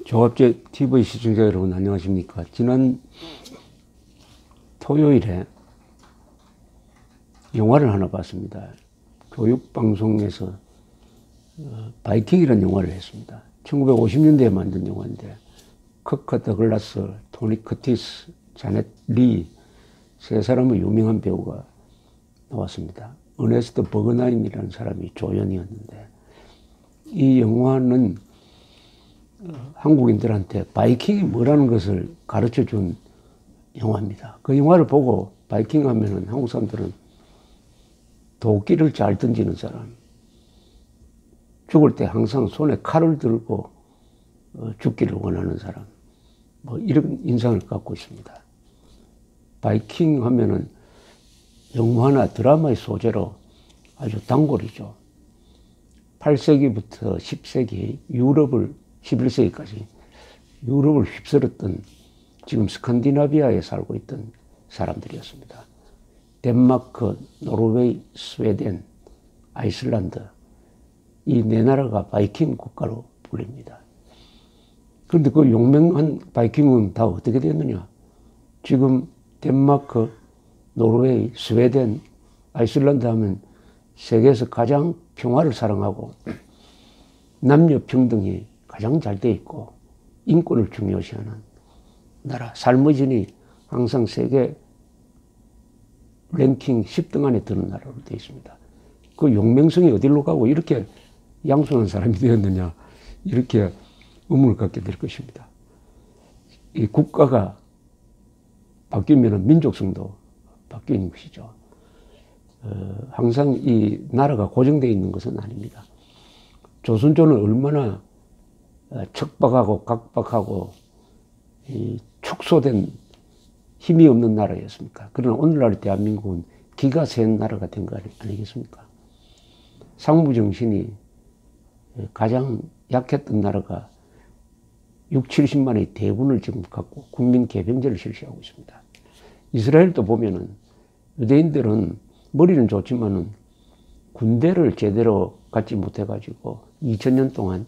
조갑제 TV 시청자 여러분 안녕하십니까. 지난 토요일에 영화를 하나 봤습니다. 교육방송에서 바이킹이라는 영화를 했습니다. 1950년대에 만든 영화인데 커커 더글라스, 토니 커티스, 자넷 리 세 사람의 유명한 배우가 나왔습니다. 어네스트 버그나임이라는 사람이 조연이었는데, 이 영화는 한국인들한테 바이킹이 뭐라는 것을 가르쳐 준 영화입니다. 그 영화를 보고 바이킹 하면은 한국 사람들은 도끼를 잘 던지는 사람, 죽을 때 항상 손에 칼을 들고 죽기를 원하는 사람, 뭐 이런 인상을 갖고 있습니다. 바이킹 하면은 영화나 드라마의 소재로 아주 단골이죠. 8세기부터 10세기 유럽을 11세기까지 유럽을 휩쓸었던, 지금 스칸디나비아에 살고 있던 사람들이었습니다. 덴마크, 노르웨이, 스웨덴, 아이슬란드, 이 네 나라가 바이킹 국가로 불립니다. 그런데 그 용맹한 바이킹은 다 어떻게 됐느냐? 지금 덴마크, 노르웨이, 스웨덴, 아이슬란드 하면 세계에서 가장 평화를 사랑하고 남녀 평등이 가장 잘 돼 있고 인권을 중요시하는 나라, 삶의 질이 항상 세계 랭킹 10등 안에 드는 나라로 되어 있습니다. 그 용맹성이 어디로 가고 이렇게 양손한 사람이 되었느냐, 이렇게 의문을 갖게 될 것입니다. 이 국가가 바뀌면 민족성도 바뀌는 것이죠. 항상 이 나라가 고정되어 있는 것은 아닙니다. 조선조는 얼마나 척박하고 각박하고 축소된 힘이 없는 나라였습니까? 그러나 오늘날 대한민국은 기가 센 나라가 된 거 아니겠습니까? 상부정신이 가장 약했던 나라가 6, 70만의 대군을 지금 갖고 국민 개병제를 실시하고 있습니다. 이스라엘도 보면은 유대인들은 머리는 좋지만은 군대를 제대로 갖지 못해가지고 2000년 동안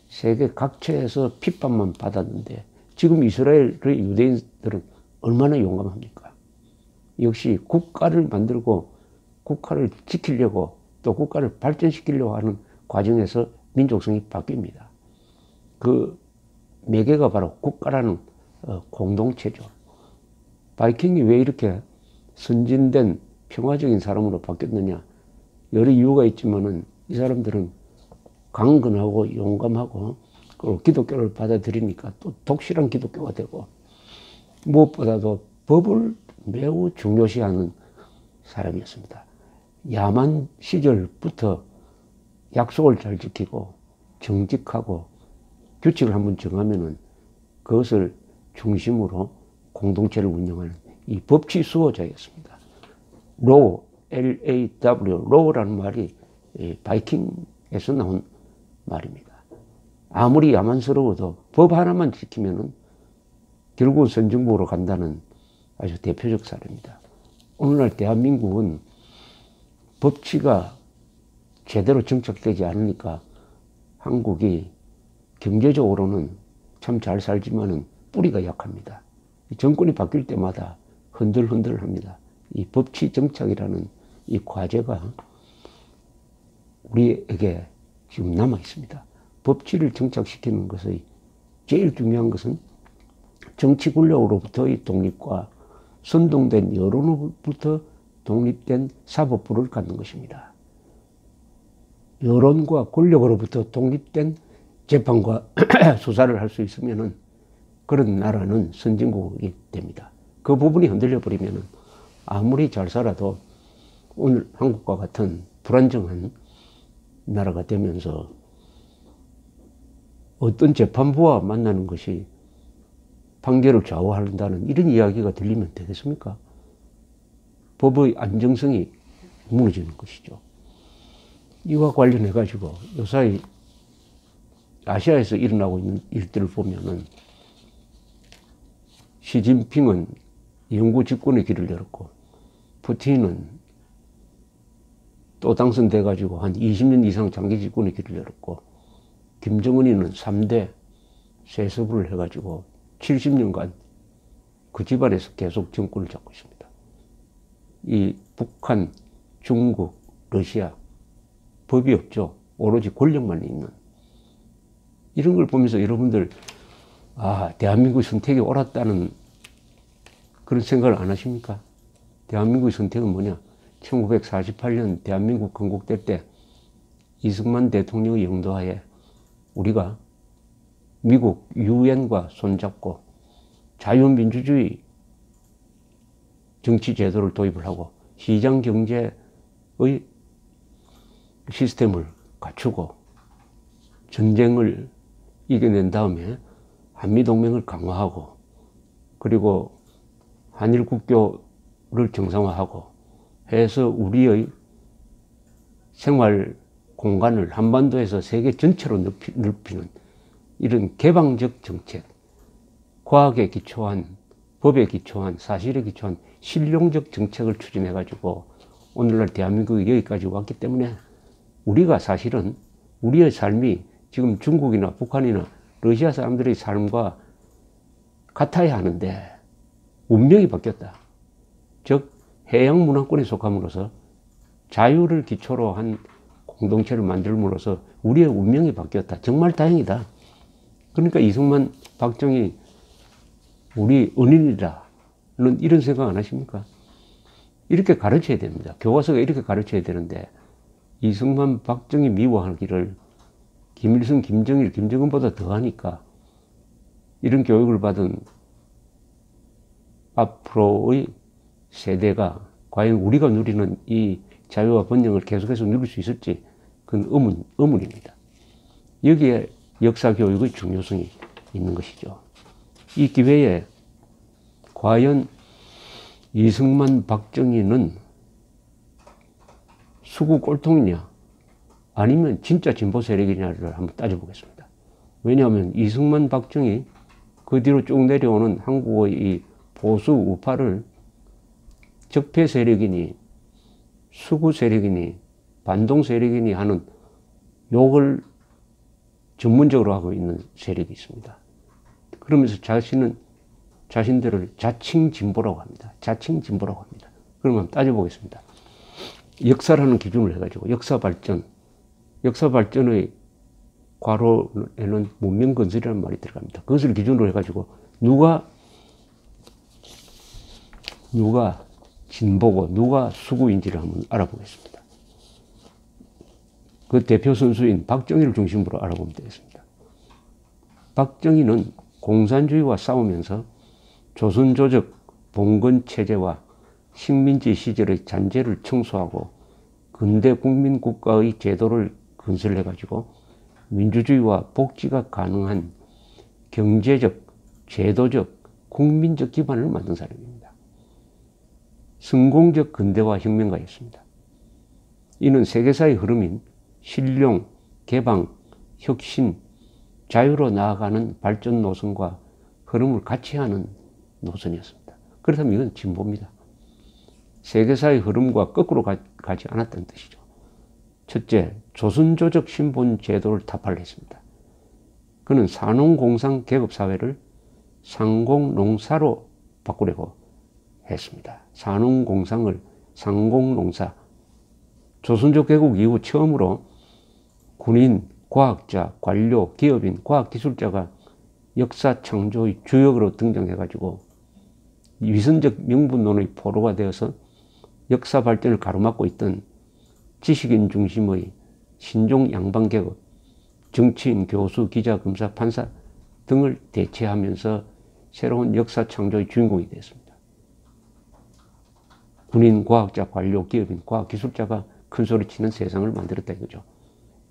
세계 각처에서 핍박만 받았는데, 지금 이스라엘의 유대인들은 얼마나 용감합니까? 역시 국가를 만들고 국가를 지키려고 또 국가를 발전시키려고 하는 과정에서 민족성이 바뀝니다. 그 매개가 바로 국가라는 공동체죠. 바이킹이 왜 이렇게 선진된 평화적인 사람으로 바뀌었느냐? 여러 이유가 있지만은 이 사람들은 강건하고 용감하고 그리고 기독교를 받아들이니까 또 독실한 기독교가 되고, 무엇보다도 법을 매우 중요시하는 사람이었습니다. 야만 시절부터 약속을 잘 지키고 정직하고 규칙을 한번 정하면은 그것을 중심으로 공동체를 운영하는 이 법치 수호자였습니다. 로우, L-A-W, 로우라는 말이 바이킹에서 나온 말입니다. 아무리 야만스러워도 법 하나만 지키면은 결국은 선진국으로 간다는 아주 대표적 사례입니다. 오늘날 대한민국은 법치가 제대로 정착되지 않으니까 한국이 경제적으로는 참 잘 살지만은 뿌리가 약합니다. 정권이 바뀔 때마다 흔들흔들 합니다. 이 법치 정착이라는 이 과제가 우리에게 지금 남아 있습니다. 법치를 정착시키는 것의 제일 중요한 것은 정치 권력으로부터의 독립과 선동된 여론으로부터 독립된 사법부를 갖는 것입니다. 여론과 권력으로부터 독립된 재판과 수사를 할 수 있으면은 그런 나라는 선진국이 됩니다. 그 부분이 흔들려 버리면은 아무리 잘 살아도 오늘 한국과 같은 불안정한 나라가 되면서 어떤 재판부와 만나는 것이 판결을 좌우한다는 이런 이야기가 들리면 되겠습니까? 법의 안정성이 무너지는 것이죠. 이와 관련해 가지고 요사이 아시아에서 일어나고 있는 일들을 보면은 시진핑은 영구 집권의 길을 열었고, 푸틴은 또 당선돼 가지고 한 20년 이상 장기 집권의 길을 열었고, 김정은이는 3대 세습을 해가지고 70년간 그 집안에서 계속 정권을 잡고 있습니다. 이 북한, 중국, 러시아 법이 없죠. 오로지 권력만 있는. 이런 걸 보면서 여러분들 대한민국 선택이 옳았다는 그런 생각을 안 하십니까? 대한민국의 선택은 뭐냐? 1948년 대한민국 건국될 때 이승만 대통령의 영도하에 우리가 미국 유엔과 손잡고 자유민주주의 정치 제도를 도입을 하고 시장 경제의 시스템을 갖추고 전쟁을 이겨낸 다음에 한미동맹을 강화하고 그리고 한일 국교를 정상화하고 해서 우리의 생활 공간을 한반도에서 세계 전체로 넓히는 이런 개방적 정책, 과학에 기초한, 법에 기초한, 사실에 기초한 실용적 정책을 추진해가지고 오늘날 대한민국이 여기까지 왔기 때문에 우리가 사실은 우리의 삶이 지금 중국이나 북한이나 러시아 사람들의 삶과 같아야 하는데 운명이 바뀌었다. 즉 해양 문화권에 속함으로써 자유를 기초로 한 공동체를 만들므로써 우리의 운명이 바뀌었다. 정말 다행이다. 그러니까 이승만, 박정희 우리 은인이라는 이런 생각 안 하십니까? 이렇게 가르쳐야 됩니다. 교과서가 이렇게 가르쳐야 되는데 이승만, 박정희 미워하기를 김일성, 김정일, 김정은보다 더하니까 이런 교육을 받은 앞으로의 세대가 과연 우리가 누리는 이 자유와 번영을 계속해서 누릴 수 있을지 그건 의문입니다. 여기에 역사교육의 중요성이 있는 것이죠. 이 기회에 과연 이승만, 박정희는 수구 꼴통이냐 아니면 진짜 진보 세력이냐를 한번 따져보겠습니다. 왜냐하면 이승만, 박정희 그 뒤로 쭉 내려오는 한국의 이 보수 우파를 적폐 세력이니 수구 세력이니 반동 세력이니 하는 욕을 전문적으로 하고 있는 세력이 있습니다. 그러면서 자신들을 자칭 진보라고 합니다. 자칭 진보라고 합니다. 그럼 한번 따져보겠습니다. 역사라는 기준을 해가지고 역사 발전의 괄호에는 문명 건설이라는 말이 들어갑니다. 그것을 기준으로 해가지고 누가 진보고 누가 수구인지를 한번 알아보겠습니다. 그 대표 선수인 박정희를 중심으로 알아보면 되겠습니다. 박정희는 공산주의와 싸우면서 조선조적 봉건 체제와 식민지 시절의 잔재를 청소하고 근대 국민국가의 제도를 건설해가지고 민주주의와 복지가 가능한 경제적, 제도적, 국민적 기반을 만든 사람입니다. 성공적 근대화 혁명가였습니다. 이는 세계사의 흐름인 실용, 개방, 혁신, 자유로 나아가는 발전 노선과 흐름을 같이 하는 노선이었습니다. 그렇다면 이건 진보입니다. 세계사의 흐름과 거꾸로 가지 않았다는 뜻이죠. 첫째, 조선조적 신분 제도를 타파를 했습니다. 그는 산농공상 계급사회를 상공농사로 바꾸려고 했습니다. 산농공상을 상공농사. 조선족 개국 이후 처음으로 군인, 과학자, 관료, 기업인, 과학기술자가 역사 창조의 주역으로 등장해가지고 위선적 명분론의 포로가 되어서 역사 발전을 가로막고 있던 지식인 중심의 신종 양반계급, 정치인, 교수, 기자, 검사, 판사 등을 대체하면서 새로운 역사 창조의 주인공이 되었습니다. 군인, 과학자, 관료, 기업인, 과학기술자가 큰소리치는 세상을 만들었다 이거죠.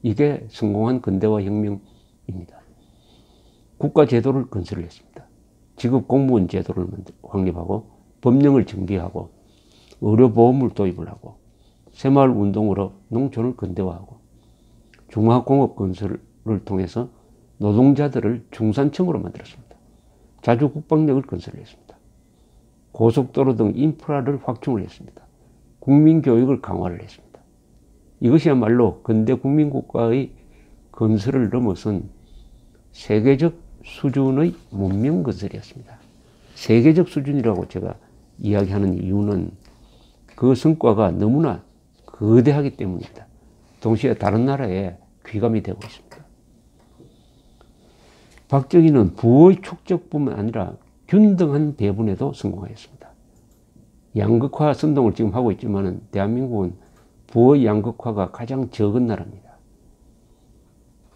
이게 성공한 근대화 혁명입니다. 국가제도를 건설을 했습니다. 직업 공무원 제도를 확립하고 법령을 정비하고 의료보험을 도입을 하고 새마을 운동으로 농촌을 근대화하고 중화공업 건설을 통해서 노동자들을 중산층으로 만들었습니다. 자주국방력을 건설했습니다. 고속도로 등 인프라를 확충을 했습니다. 국민교육을 강화를 했습니다. 이것이야말로 근대 국민국가의 건설을 넘어선 세계적 수준의 문명 건설이었습니다. 세계적 수준이라고 제가 이야기하는 이유는 그 성과가 너무나 거대하기 때문입니다. 동시에 다른 나라에 귀감이 되고 있습니다. 박정희는 부의 축적뿐만 아니라 균등한 배분에도 성공하였습니다. 양극화 선동을 지금 하고 있지만 대한민국은 부의 양극화가 가장 적은 나라입니다.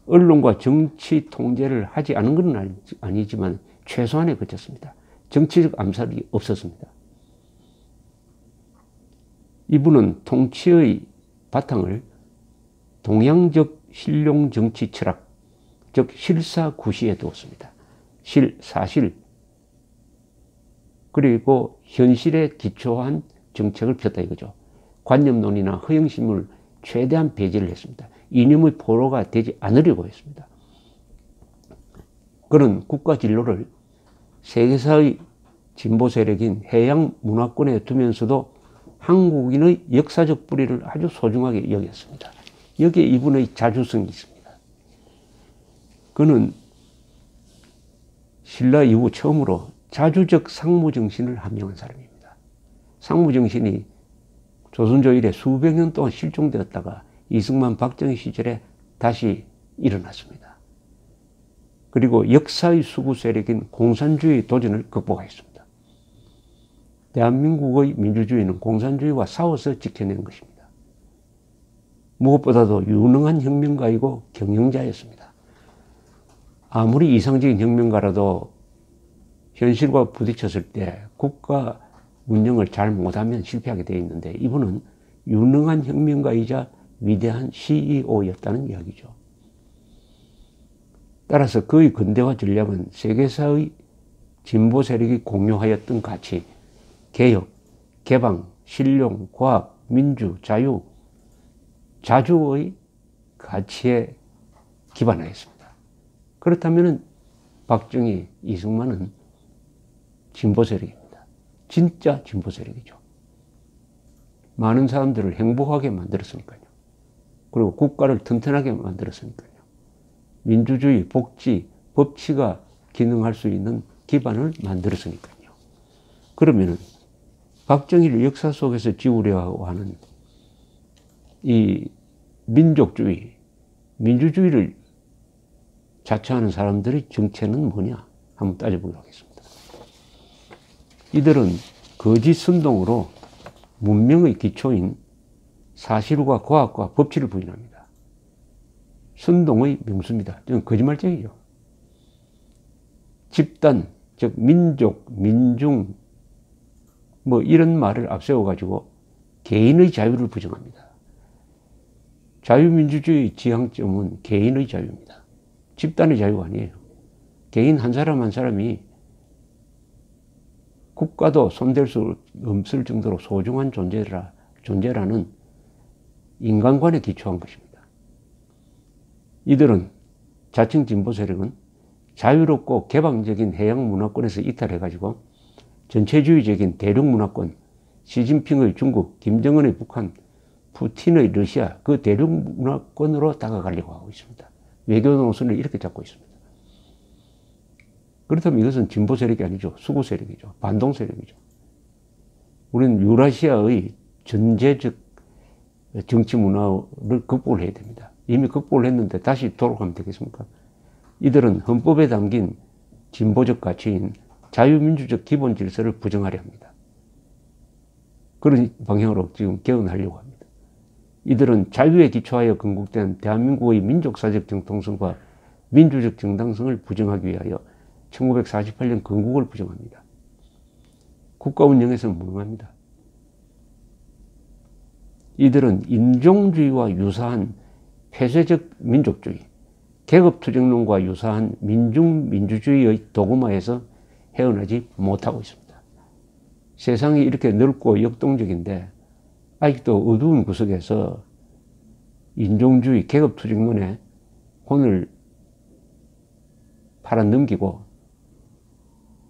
언론과 정치 통제를 하지 않은 건 아니지만 최소한에 그쳤습니다. 정치적 암살이 없었습니다. 이분은 통치의 바탕을 동양적 실용 정치 철학, 즉 실사구시에 두었습니다. 실, 사실, 그리고 현실에 기초한 정책을 폈다 이거죠. 관념론이나 허영심을 최대한 배제를 했습니다. 이념의 포로가 되지 않으려고 했습니다. 그는 국가 진로를 세계사의 진보 세력인 해양 문화권에 두면서도 한국인의 역사적 뿌리를 아주 소중하게 여겼습니다. 여기에 이분의 자주성이 있습니다. 그는 신라 이후 처음으로 자주적 상무정신을 함양한 사람입니다. 상무정신이 조선조 이래 수백 년 동안 실종되었다가 이승만 박정희 시절에 다시 일어났습니다. 그리고 역사의 수구 세력인 공산주의 도전을 극복하였습니다. 대한민국의 민주주의는 공산주의와 싸워서 지켜낸 것입니다. 무엇보다도 유능한 혁명가이고 경영자였습니다. 아무리 이상적인 혁명가라도 현실과 부딪혔을 때 국가 운영을 잘 못하면 실패하게 되어 있는데 이분은 유능한 혁명가이자 위대한 CEO였다는 이야기죠. 따라서 그의 근대화 전략은 세계사의 진보 세력이 공유하였던 가치, 개혁, 개방, 실용, 과학, 민주, 자유, 자주의 가치에 기반하였습니다. 그렇다면 박정희, 이승만은 진보 세력입니다. 진짜 진보 세력이죠. 많은 사람들을 행복하게 만들었으니까요. 그리고 국가를 튼튼하게 만들었으니까요. 민주주의, 복지, 법치가 기능할 수 있는 기반을 만들었으니까요. 그러면은 박정희를 역사 속에서 지우려고 하는 이 민족주의, 민주주의를 자처하는 사람들의 정체는 뭐냐? 한번 따져보도록 하겠습니다. 이들은 거짓 선동으로 문명의 기초인 사실과 과학과 법치를 부인합니다. 선동의 명수입니다. 저는 거짓말쟁이죠. 집단, 즉 민족, 민중 뭐 이런 말을 앞세워가지고 개인의 자유를 부정합니다. 자유민주주의 지향점은 개인의 자유입니다. 집단의 자유가 아니에요. 개인 한 사람 한 사람이 국가도 손댈 수 없을 정도로 소중한 존재라는 인간관에 기초한 것입니다. 이들은 자칭 진보 세력은 자유롭고 개방적인 해양 문화권에서 이탈해가지고 전체주의적인 대륙 문화권, 시진핑의 중국, 김정은의 북한, 푸틴의 러시아, 그 대륙 문화권으로 다가가려고 하고 있습니다. 외교 노선을 이렇게 잡고 있습니다. 그렇다면 이것은 진보 세력이 아니죠. 수구 세력이죠. 반동 세력이죠. 우리는 유라시아의 전제적 정치 문화를 극복을 해야 됩니다. 이미 극복을 했는데 다시 돌아가면 되겠습니까? 이들은 헌법에 담긴 진보적 가치인 자유민주적 기본 질서를 부정하려 합니다. 그런 방향으로 지금 개헌하려고 합니다. 이들은 자유에 기초하여 건국된 대한민국의 민족사적 정통성과 민주적 정당성을 부정하기 위하여 1948년 건국을 부정합니다. 국가 운영에서는 무능합니다. 이들은 인종주의와 유사한 폐쇄적 민족주의, 계급투쟁론과 유사한 민중민주주의의 도구마에서 헤어나지 못하고 있습니다. 세상이 이렇게 넓고 역동적인데 아직도 어두운 구석에서 인종주의, 계급투쟁론에 혼을 팔아넘기고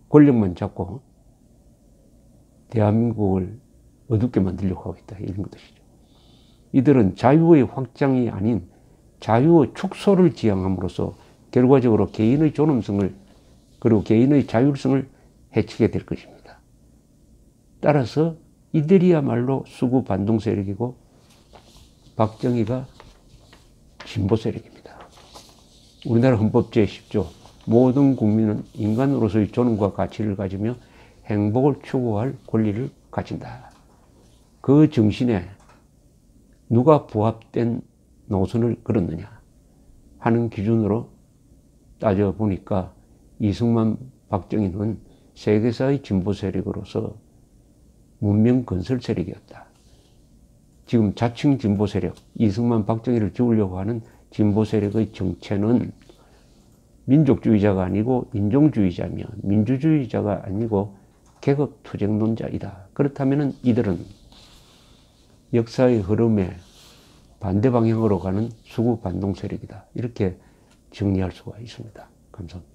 권력만 잡고 대한민국을 어둡게 만들려고 하고 있다. 이런 것이죠. 이들은 자유의 확장이 아닌 자유의 축소를 지향함으로써 결과적으로 개인의 존엄성을 그리고 개인의 자율성을 해치게 될 것입니다. 따라서 이들이야말로 수구 반동 세력이고 박정희가 진보 세력입니다. 우리나라 헌법 제10조 모든 국민은 인간으로서의 존엄과 가치를 가지며 행복을 추구할 권리를 가진다. 그 정신에 누가 부합된 노선을 걸었느냐 하는 기준으로 따져보니까 이승만, 박정희는 세계사의 진보 세력으로서 문명 건설 세력이었다. 지금 자칭 진보 세력, 이승만, 박정희를 지우려고 하는 진보 세력의 정체는 민족주의자가 아니고 인종주의자며 민주주의자가 아니고 계급투쟁론자이다. 그렇다면 이들은 역사의 흐름에 반대 방향으로 가는 수구 반동 세력이다. 이렇게 정리할 수가 있습니다. 감사합니다.